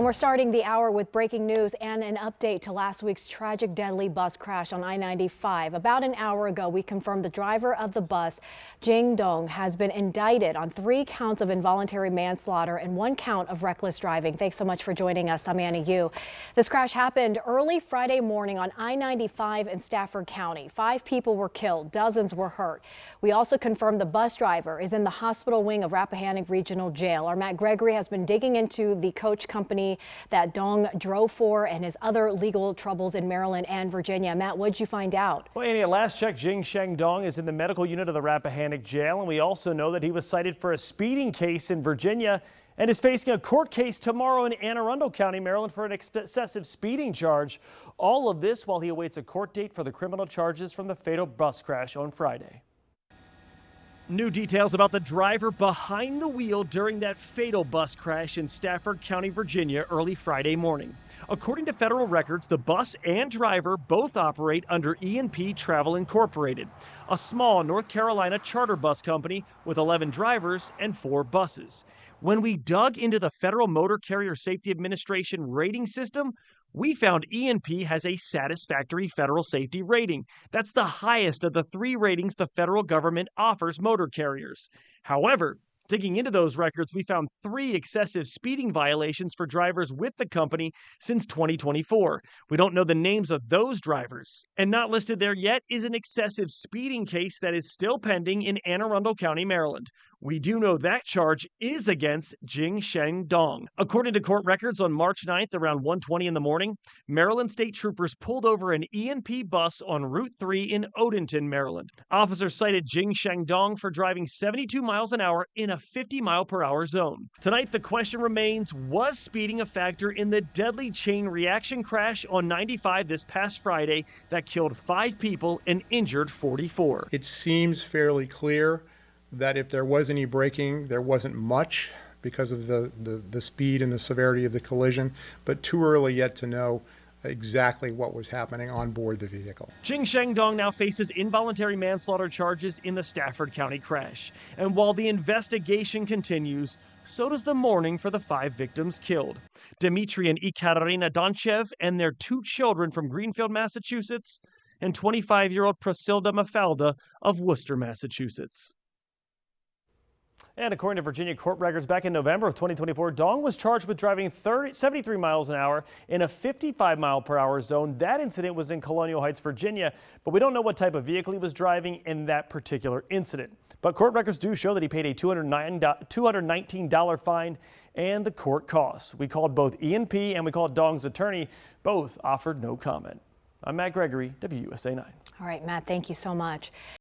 We're starting the hour with breaking news and an update to last week's tragic deadly bus crash on I-95. About an hour ago, we confirmed the driver of the bus, Jing Dong, has been indicted on 3 counts of involuntary manslaughter and 1 count of reckless driving. Thanks so much for joining us. I'm Anna Yu. This crash happened early Friday morning on I-95 in Stafford County. 5 people were killed, dozens were hurt. We also confirmed the bus driver is in the hospital wing of Rappahannock Regional Jail. Our Matt Gregory has been digging into the coach company that Dong drove for and his other legal troubles in Maryland and Virginia. Matt, what did you find out? Well, Annie, at last check, Jing Dong is in the medical unit of the Rappahannock jail, and we also know that he was cited for a speeding case in Virginia and is facing a court case tomorrow in Anne Arundel County, Maryland, for an excessive speeding charge. All of this while he awaits a court date for the criminal charges from the fatal bus crash on Friday. New details about the driver behind the wheel during that fatal bus crash in Stafford County, Virginia, early Friday morning. According to federal records, the bus and driver both operate under E&P Travel Incorporated, a small North Carolina charter bus company with 11 drivers and 4 buses. When we dug into the Federal Motor Carrier Safety Administration rating system, we found E&P has a satisfactory federal safety rating. That's the highest of the 3 ratings the federal government offers motor carriers. However, digging into those records, we found 3 excessive speeding violations for drivers with the company since 2024. We don't know the names of those drivers. And not listed there yet is an excessive speeding case that is still pending in Anne Arundel County, Maryland. We do know that charge is against Jing Dong. According to court records, on March 9th, around 1:20 in the morning, Maryland state troopers pulled over an E&P bus on Route 3 in Odenton, Maryland. Officers cited Jing Dong for driving 72 miles an hour in a 50-mile-per-hour zone. Tonight, the question remains, was speeding a factor in the deadly chain reaction crash on 95 this past Friday that killed 5 people and injured 44? It seems fairly clear that if there was any braking, there wasn't much because of the speed and the severity of the collision, but too early yet to know exactly what was happening on board the vehicle. Jing Dong now faces involuntary manslaughter charges in the Stafford County crash. And while the investigation continues, so does the mourning for the 5 victims killed. Dmitry and Ekaterina Donchev and their 2 children from Greenfield, Massachusetts, and 25-year-old Prasilda Mafalda of Worcester, Massachusetts. And according to Virginia court records, back in November of 2024, Dong was charged with driving 73 miles an hour in a 55-mile-per-hour zone. That incident was in Colonial Heights, Virginia, but we don't know what type of vehicle he was driving in that particular incident. But court records do show that he paid a $219 fine and the court costs. We called both E&P and we called Dong's attorney. Both offered no comment. I'm Matt Gregory, WUSA 9. All right, Matt, thank you so much.